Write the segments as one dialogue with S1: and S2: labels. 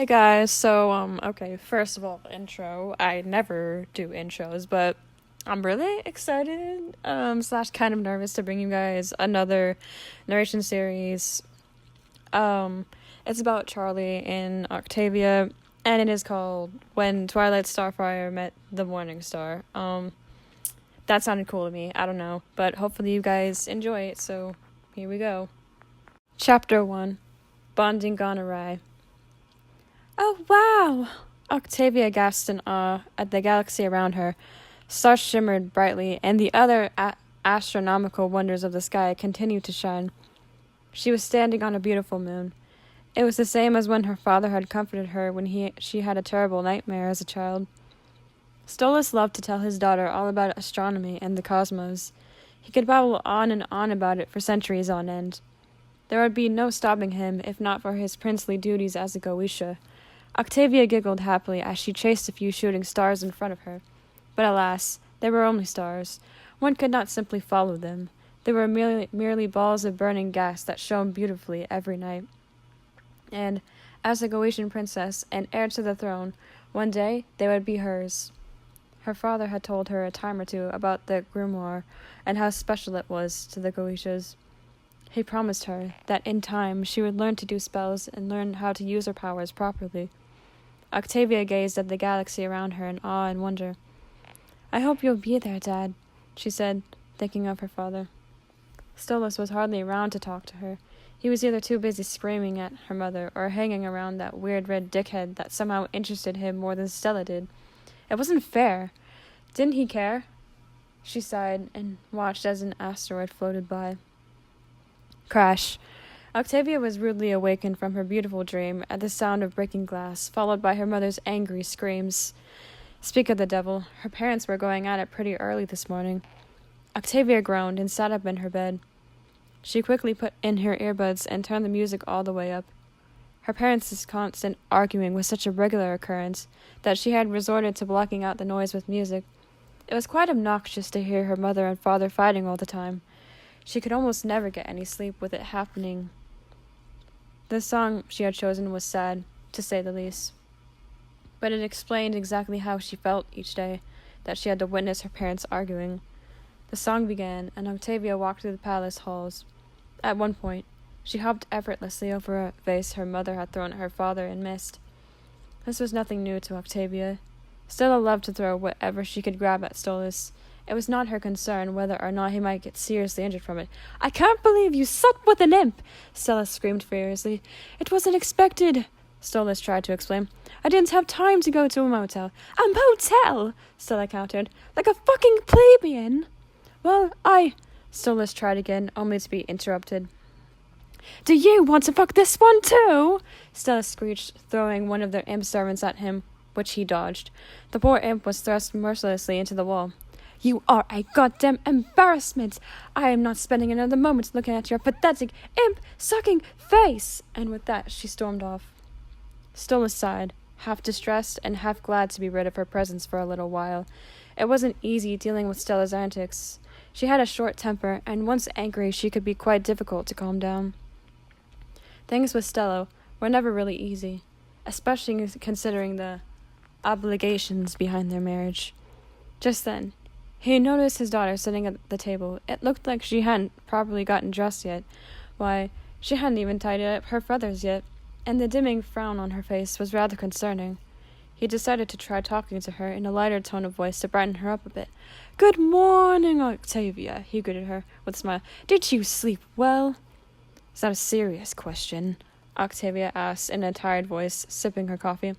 S1: Hey guys, okay, first of all, intro. I never do intros, but I'm really excited, slash kind of nervous to bring you guys another narration series. It's about Charlie and Octavia, and it is called When Twilight Starfire Met the Morning Star. That sounded cool to me, I don't know, but hopefully you guys enjoy it, so here we go. Chapter 1, Bonding Gone Awry. Oh, wow! Octavia gasped in awe at the galaxy around her. Stars shimmered brightly, and the other astronomical wonders of the sky continued to shine. She was standing on a beautiful moon. It was the same as when her father had comforted her when she had a terrible nightmare as a child. Stolas loved to tell his daughter all about astronomy and the cosmos. He could babble on and on about it for centuries on end. There would be no stopping him if not for his princely duties as a Goetia. Octavia giggled happily as she chased a few shooting stars in front of her. But alas, they were only stars. One could not simply follow them. They were merely balls of burning gas that shone beautifully every night. And, as a Goetian princess and heir to the throne, one day they would be hers. Her father had told her a time or two about the grimoire and how special it was to the Goetias. He promised her that in time she would learn to do spells and learn how to use her powers properly. Octavia gazed at the galaxy around her in awe and wonder. I hope you'll be there, Dad, she said, thinking of her father. Stolas was hardly around to talk to her. He was either too busy screaming at her mother or hanging around that weird red dickhead that somehow interested him more than Stella did. It wasn't fair. Didn't he care? She sighed and watched as an asteroid floated by. Crash. Octavia was rudely awakened from her beautiful dream at the sound of breaking glass, followed by her mother's angry screams. Speak of the devil, her parents were going at it pretty early this morning. Octavia groaned and sat up in her bed. She quickly put in her earbuds and turned the music all the way up. Her parents' constant arguing was such a regular occurrence that she had resorted to blocking out the noise with music. It was quite obnoxious to hear her mother and father fighting all the time. She could almost never get any sleep with it happening. The song she had chosen was sad, to say the least. But it explained exactly how she felt each day, that she had to witness her parents arguing. The song began, and Octavia walked through the palace halls. At one point, she hopped effortlessly over a vase her mother had thrown at her father and missed. This was nothing new to Octavia. Stella loved to throw whatever she could grab at Stolas. It was not her concern whether or not he might get seriously injured from it. I can't believe you slept with an imp! Stella screamed furiously. It wasn't expected, Stolas tried to explain. I didn't have time to go to a motel. A motel! Stella countered. Like a fucking plebeian! Stolas tried again, only to be interrupted. Do you want to fuck this one too? Stella screeched, throwing one of their imp servants at him, which he dodged. The poor imp was thrust mercilessly into the wall. You are a goddamn embarrassment. I am not spending another moment looking at your pathetic, imp-sucking face. And with that, she stormed off. Stolas sighed, half distressed and half glad to be rid of her presence for a little while. It wasn't easy dealing with Stella's antics. She had a short temper, and once angry, she could be quite difficult to calm down. Things with Stella were never really easy, especially considering the obligations behind their marriage. Just then, he noticed his daughter sitting at the table. It looked like she hadn't properly gotten dressed yet. Why, she hadn't even tidied up her feathers yet, and the dimming frown on her face was rather concerning. He decided to try talking to her in a lighter tone of voice to brighten her up a bit. Good morning, Octavia, he greeted her with a smile. Did you sleep well? Is that a serious question? Octavia asked in a tired voice, sipping her coffee.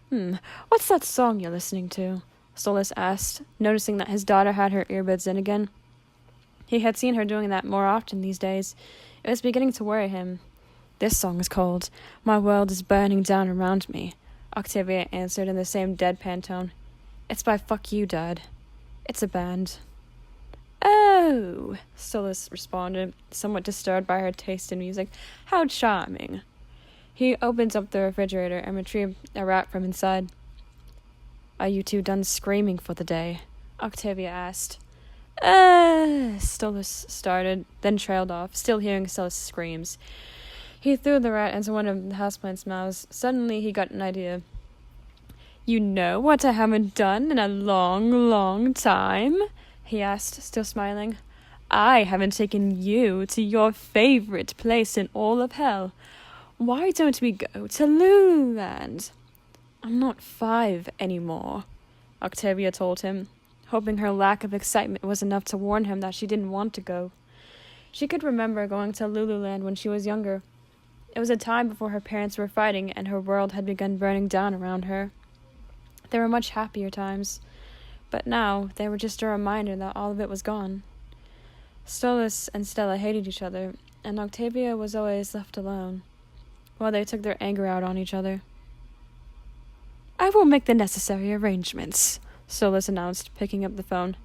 S1: What's that song you're listening to? Stolas asked, noticing that his daughter had her earbuds in again. He had seen her doing that more often these days. It was beginning to worry him. This song is called My World is Burning Down Around Me, Octavia answered in the same deadpan tone. It's by Fuck You, Dad. It's a band. Oh, Stolas responded, somewhat disturbed by her taste in music. How charming. He opened up the refrigerator and retrieved a wrap from inside. Are you two done screaming for the day? Octavia asked. Stolas started, then trailed off, still hearing Stella's screams. He threw the rat into one of the houseplant's mouths. Suddenly, he got an idea. "You know what I haven't done in a long, long time?" he asked, still smiling. "I haven't taken you to your favorite place in all of hell. Why don't we go to Lululand?" "I'm not 5 anymore," Octavia told him, hoping her lack of excitement was enough to warn him that she didn't want to go. She could remember going to Lululand when she was younger. It was a time before her parents were fighting and her world had begun burning down around her. There were much happier times, but now they were just a reminder that all of it was gone. Stolas and Stella hated each other, and Octavia was always left alone, while they took their anger out on each other. "I will make the necessary arrangements," Stolas announced, picking up the phone.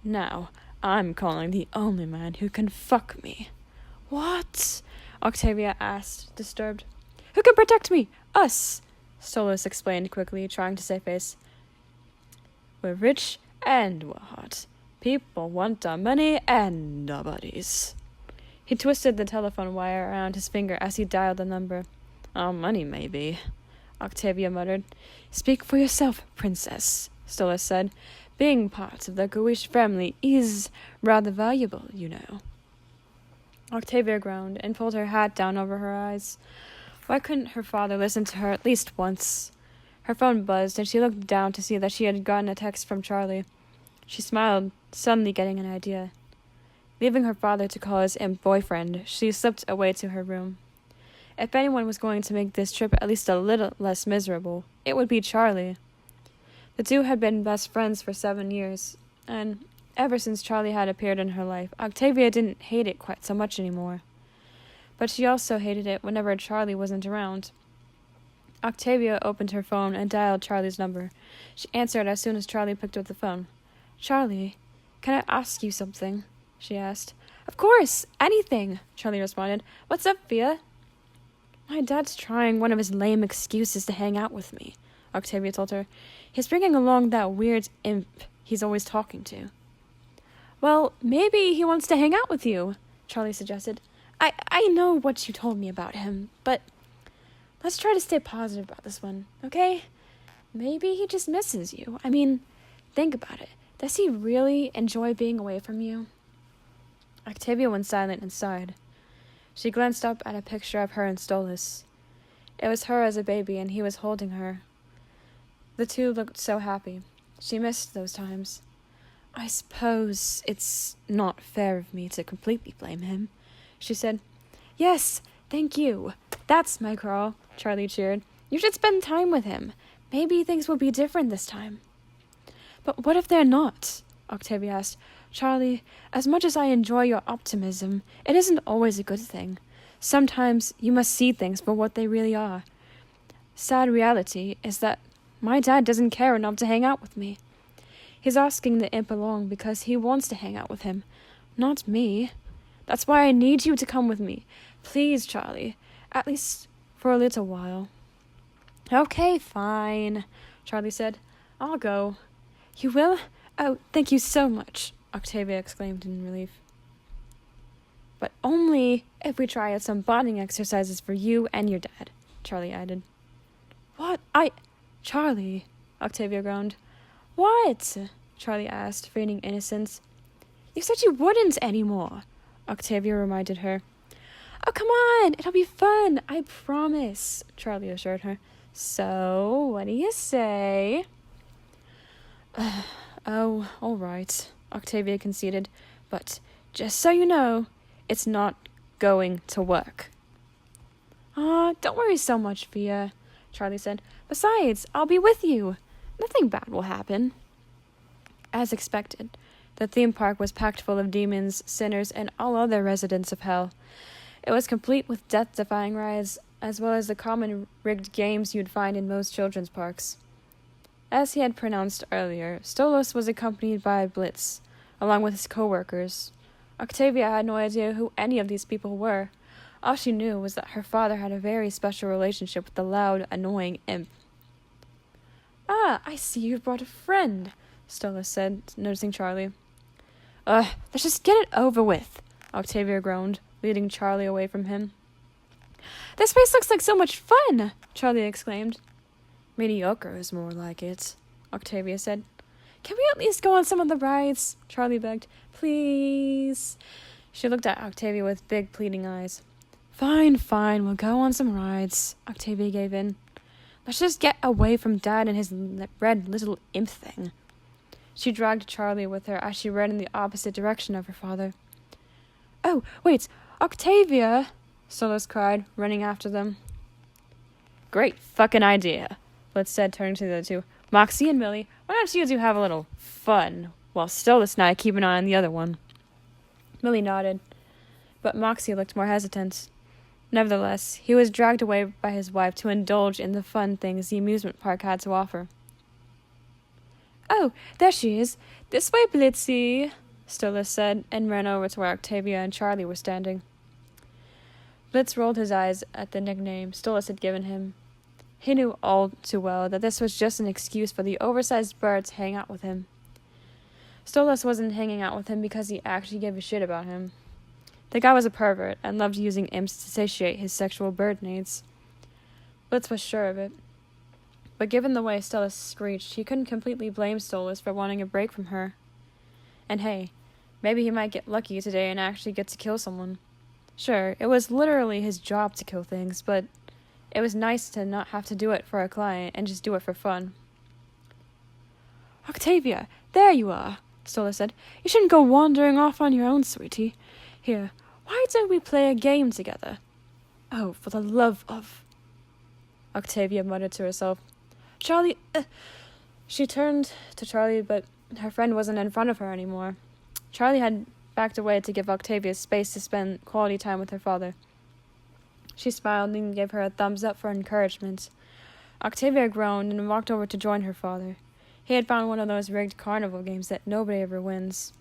S1: "Now, I'm calling the only man who can fuck me." "What?" Octavia asked, disturbed. "Who can protect me? Us," Stolas explained quickly, trying to save face. "We're rich and we're hot. People want our money and our bodies." He twisted the telephone wire around his finger as he dialed the number. "Our money, maybe," Octavia muttered. "Speak for yourself, princess," Stolas said. "Being part of the Gowish family is rather valuable, you know." Octavia groaned and pulled her hat down over her eyes. Why couldn't her father listen to her at least once? Her phone buzzed, and she looked down to see that she had gotten a text from Charlie. She smiled, suddenly getting an idea. Leaving her father to call his imp boyfriend, she slipped away to her room. If anyone was going to make this trip at least a little less miserable, it would be Charlie. The two had been best friends for 7 years, and ever since Charlie had appeared in her life, Octavia didn't hate it quite so much anymore. But she also hated it whenever Charlie wasn't around. Octavia opened her phone and dialed Charlie's number. She answered as soon as Charlie picked up the phone. "Charlie, can I ask you something?" she asked. "Of course, anything," Charlie responded. "What's up, Fia?" "My dad's trying one of his lame excuses to hang out with me," Octavia told her. "He's bringing along that weird imp he's always talking to." "Well, maybe he wants to hang out with you," Charlie suggested. I know what you told me about him, but let's try to stay positive about this one, okay? Maybe he just misses you. I mean, think about it. Does he really enjoy being away from you?" Octavia went silent and sighed. She glanced up at a picture of her and Stolas. It was her as a baby, and he was holding her. The two looked so happy. She missed those times. "I suppose it's not fair of me to completely blame him," she said. "Yes, thank you. That's my girl," Charlie cheered. "You should spend time with him. Maybe things will be different this time." "But what if they're not?" Octavia asked. "Charlie, as much as I enjoy your optimism, it isn't always a good thing. Sometimes you must see things for what they really are. Sad reality is that my dad doesn't care enough to hang out with me. He's asking the imp along because he wants to hang out with him, not me. That's why I need you to come with me. Please, Charlie, at least for a little while." "Okay, fine," Charlie said. "I'll go." "You will? Oh, thank you so much," Octavia exclaimed in relief. "But only if we try out some bonding exercises for you and your dad," Charlie added. "What? Charlie," Octavia groaned. "What?" Charlie asked, feigning innocence. "You said you wouldn't anymore," Octavia reminded her. "Oh, come on, it'll be fun, I promise," Charlie assured her. "So, what do you say?" "Oh, all right," Octavia conceded. "But just so you know, it's not going to work." "Aw, don't worry so much, Fia," Charlie said. "Besides, I'll be with you. Nothing bad will happen." As expected, the theme park was packed full of demons, sinners, and all other residents of hell. It was complete with death-defying rides, as well as the common rigged games you'd find in most children's parks. As he had pronounced earlier, Stolas was accompanied by Blitz, along with his co-workers. Octavia had no idea who any of these people were. All she knew was that her father had a very special relationship with the loud, annoying imp. "Ah, I see you've brought a friend," Stolas said, noticing Charlie. Let's just get it over with," Octavia groaned, leading Charlie away from him. This place looks like so much fun, Charlie exclaimed. Mediocre is more like it, Octavia said. Can we at least go on some of the rides? Charlie begged. Please. She looked at Octavia with big pleading eyes. Fine, we'll go on some rides. Octavia gave in. Let's just get away from Dad and his red little imp thing. She dragged Charlie with her as she ran in the opposite direction of her father. Oh, wait, Octavia, Stolas cried, running after them. Great fucking idea, Blitz said, turning to the other two. Moxie and Millie, why don't you two have a little fun, while Stolas and I keep an eye on the other one? Millie nodded, but Moxie looked more hesitant. Nevertheless, he was dragged away by his wife to indulge in the fun things the amusement park had to offer. Oh, there she is. This way, Blitzy, Stolas said, and ran over to where Octavia and Charlie were standing. Blitz rolled his eyes at the nickname Stolas had given him. He knew all too well that this was just an excuse for the oversized bird to hang out with him. Stolas wasn't hanging out with him because he actually gave a shit about him. The guy was a pervert and loved using imps to satiate his sexual bird needs. Blitz was sure of it. But given the way Stolas screeched, he couldn't completely blame Stolas for wanting a break from her. And hey, maybe he might get lucky today and actually get to kill someone. Sure, it was literally his job to kill things, but it was nice to not have to do it for a client and just do it for fun. Octavia, there you are, Stolas said. You shouldn't go wandering off on your own, sweetie. Here, why don't we play a game together? Oh, for the love of... Octavia muttered to herself. Charlie... She turned to Charlie, but her friend wasn't in front of her anymore. Charlie had backed away to give Octavia space to spend quality time with her father. She smiled and gave her a thumbs up for encouragement. Octavia groaned and walked over to join her father. He had found one of those rigged carnival games that nobody ever wins.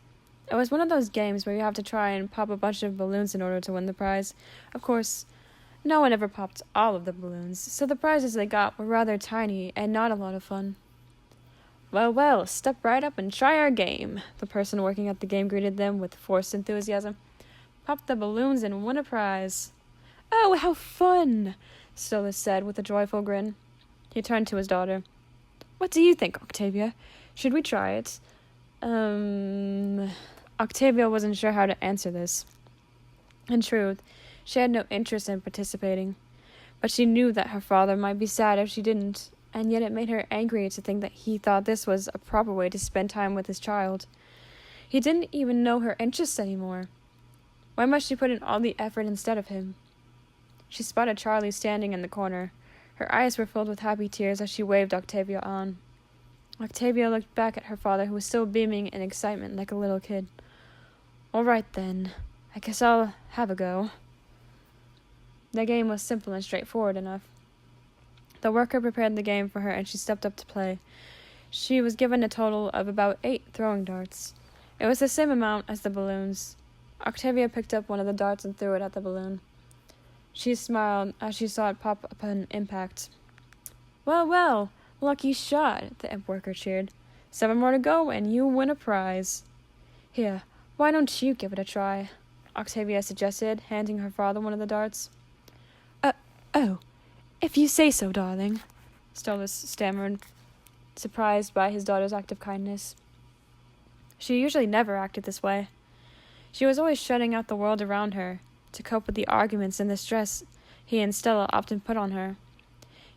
S1: It was one of those games where you have to try and pop a bunch of balloons in order to win the prize. Of course, no one ever popped all of the balloons, so the prizes they got were rather tiny and not a lot of fun. Well, step right up and try our game, the person working at the game greeted them with forced enthusiasm. Pop the balloons and win a prize. Oh, how fun, Stolas said with a joyful grin. He turned to his daughter. What do you think, Octavia? Should we try it? Octavia wasn't sure how to answer this. In truth, she had no interest in participating, but she knew that her father might be sad if she didn't, and yet it made her angry to think that he thought this was a proper way to spend time with his child. He didn't even know her interests anymore. Why must she put in all the effort instead of him? She spotted Charlie standing in the corner. Her eyes were filled with happy tears as she waved Octavia on. Octavia looked back at her father, who was still beaming in excitement like a little kid. All right, then. I guess I'll have a go. The game was simple and straightforward enough. The worker prepared the game for her, and she stepped up to play. She was given a total of about 8 throwing darts. It was the same amount as the balloons. Octavia picked up one of the darts and threw it at the balloon. She smiled as she saw it pop up on impact. Well, lucky shot, the imp worker cheered. 7 more to go, and you win a prize. Here, why don't you give it a try? Octavia suggested, handing her father one of the darts. Oh, if you say so, darling, Stolas stammered, surprised by his daughter's act of kindness. She usually never acted this way. She was always shutting out the world around her, to cope with the arguments and the stress he and Stella often put on her.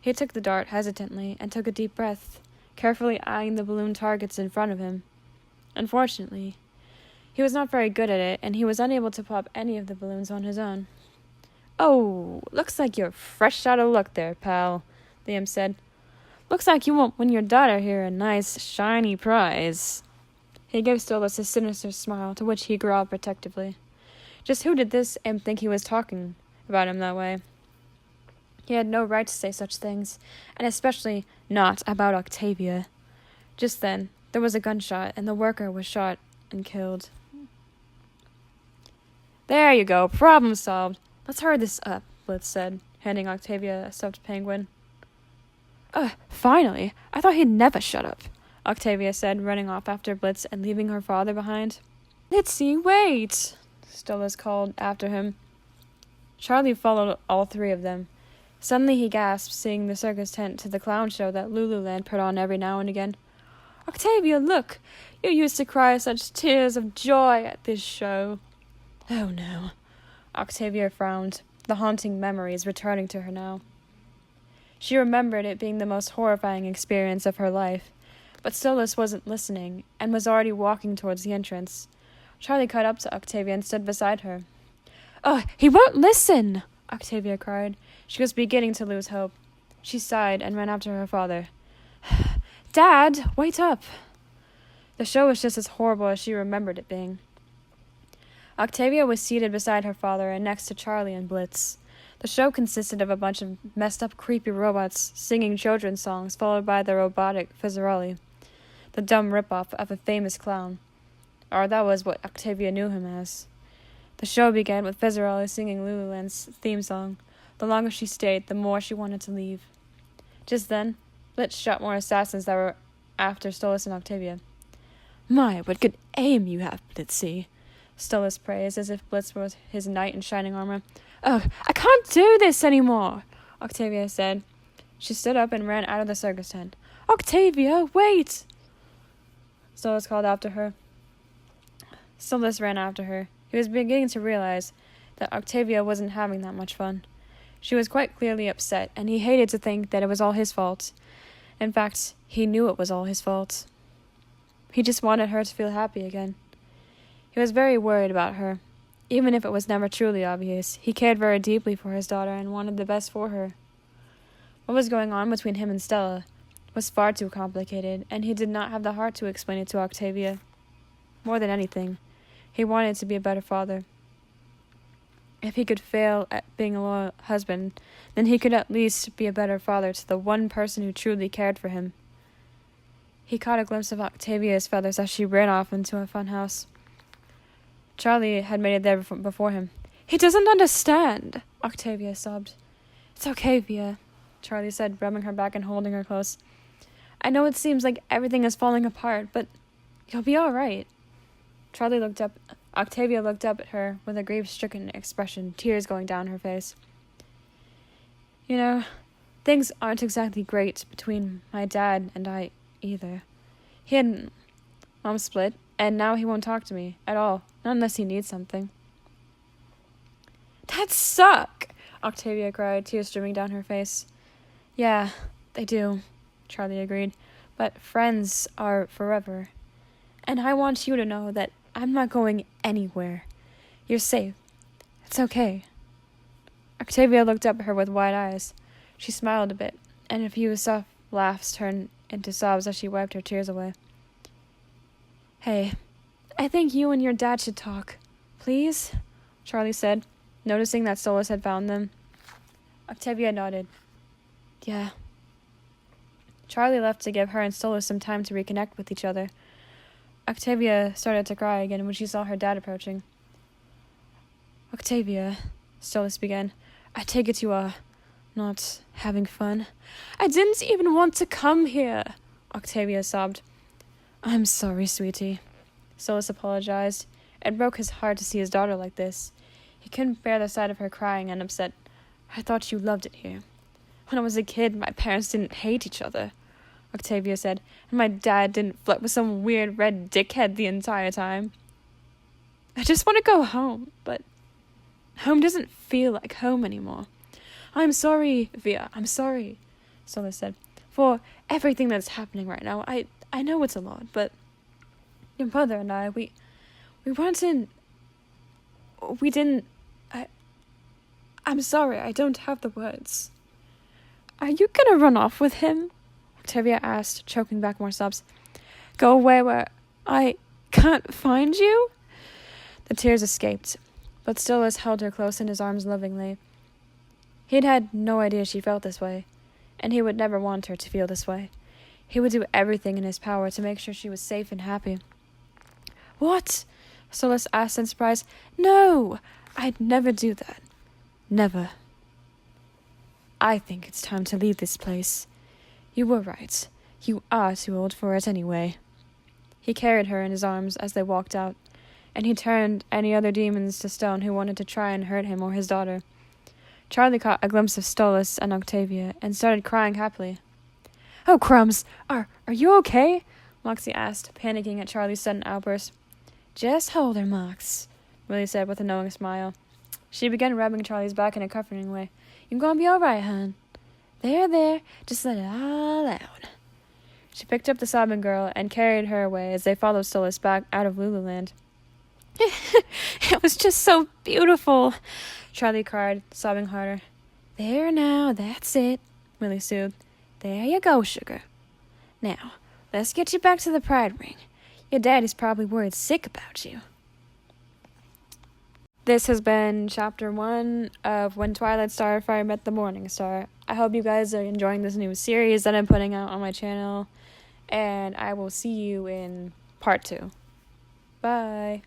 S1: He took the dart hesitantly and took a deep breath, carefully eyeing the balloon targets in front of him. Unfortunately, he was not very good at it, and he was unable to pop any of the balloons on his own. Oh, looks like you're fresh out of luck there, pal, the imp said. Looks like you won't win your daughter here a nice, shiny prize. He gave Stolas a sinister smile, to which he growled protectively. Just who did this imp think he was talking about him that way? He had no right to say such things, and especially not about Octavia. Just then, there was a gunshot, and the worker was shot and killed. There you go, problem solved. Let's hurry this up, Blitz said, handing Octavia a stuffed penguin. Finally, I thought he'd never shut up, Octavia said, running off after Blitz and leaving her father behind. Let's see, wait, Stolas called after him. Charlie followed all three of them. Suddenly he gasped, seeing the circus tent to the clown show that Lululand put on every now and again. "Octavia, look! You used to cry such tears of joy at this show." "Oh, no." Octavia frowned, the haunting memories returning to her now. She remembered it being the most horrifying experience of her life, but Stillus wasn't listening, and was already walking towards the entrance. Charlie caught up to Octavia and stood beside her. "Oh, he won't listen!" Octavia cried. She was beginning to lose hope. She sighed and ran after her father. "Dad, wait up!" The show was just as horrible as she remembered it being. Octavia was seated beside her father and next to Charlie and Blitz. The show consisted of a bunch of messed-up, creepy robots singing children's songs, followed by the robotic Fizzarelli, the dumb rip-off of a famous clown. Or that was what Octavia knew him as. The show began with Fizzarelli singing Lululand's theme song. The longer she stayed, the more she wanted to leave. Just then, Blitz shot more assassins that were after Stolus and Octavia. "My, what good aim you have, Blitzy," Stolus praised, as if Blitz was his knight in shining armor. "Oh, I can't do this anymore," Octavia said. She stood up and ran out of the circus tent. "Octavia, wait!" Stolus called after her. Stolus ran after her. He was beginning to realize that Octavia wasn't having that much fun. She was quite clearly upset, and he hated to think that it was all his fault. In fact, he knew it was all his fault. He just wanted her to feel happy again. He was very worried about her. Even if it was never truly obvious, he cared very deeply for his daughter and wanted the best for her. What was going on between him and Stella was far too complicated, and he did not have the heart to explain it to Octavia. More than anything, he wanted to be a better father. If he could fail at being a loyal husband, then he could at least be a better father to the one person who truly cared for him. He caught a glimpse of Octavia's feathers as she ran off into a funhouse. Charlie had made it there before him. "He doesn't understand," Octavia sobbed. "It's okay, Via," Charlie said, rubbing her back and holding her close. "I know it seems like everything is falling apart, but you'll be all right." Octavia looked up at her with a grief-stricken expression, tears going down her face. "You know, things aren't exactly great between my dad and I either. He and Mom split, and now he won't talk to me at all, not unless he needs something." "That suck!" Octavia cried, tears streaming down her face. "Yeah, they do," Charlie agreed. "But friends are forever. And I want you to know that I'm not going anywhere. You're safe. It's okay." Octavia looked up at her with wide eyes. She smiled a bit, and a few soft laughs turned into sobs as she wiped her tears away. "Hey, I think you and your dad should talk. Please?" Charlie said, noticing that Stolus had found them. Octavia nodded. "Yeah." Charlie left to give her and Stolus some time to reconnect with each other. Octavia started to cry again when she saw her dad approaching. "Octavia," Stolus began, "I take it you are not having fun." "I didn't even want to come here," Octavia sobbed. "I'm sorry, sweetie." Stolus apologized. It broke his heart to see his daughter like this. He couldn't bear the sight of her crying and upset. "I thought you loved it here. When I was a kid, my parents didn't hate each other," Octavia said, "and my dad didn't flirt with some weird red dickhead the entire time. I just want to go home, but home doesn't feel like home anymore." "I'm sorry, Via, I'm sorry," Stolus said, "for everything that's happening right now. I know it's a lot, but your mother and I, we didn't, I'm sorry, I don't have the words." "Are you gonna run off with him?" Octavia asked, choking back more sobs. "Go away where I can't find you?" The tears escaped, but Stolus held her close in his arms lovingly. He'd had no idea she felt this way, and he would never want her to feel this way. He would do everything in his power to make sure she was safe and happy. "What?" Stolus asked in surprise. "No, I'd never do that. Never. I think it's time to leave this place. You were right. You are too old for it anyway." He carried her in his arms as they walked out, and he turned any other demons to stone who wanted to try and hurt him or his daughter. Charlie caught a glimpse of Stolas and Octavia and started crying happily. "Oh, crumbs! Are you okay?" Moxie asked, panicking at Charlie's sudden outburst. "Just hold her, Mox," Willie said with a knowing smile. She began rubbing Charlie's back in a comforting way. "You're gonna be all right, hon. There, just let it all out." She picked up the sobbing girl and carried her away as they followed Stolas back out of Lululand. "It was just so beautiful," Charlie cried, sobbing harder. "There now, that's it," Willie soothed. "There you go, sugar. Now, let's get you back to the Pride Ring. Your daddy's probably worried sick about you." This has been Chapter 1 of When Twilight Starfire Met the Morning Star. I hope you guys are enjoying this new series that I'm putting out on my channel, and I will see you in Part 2. Bye.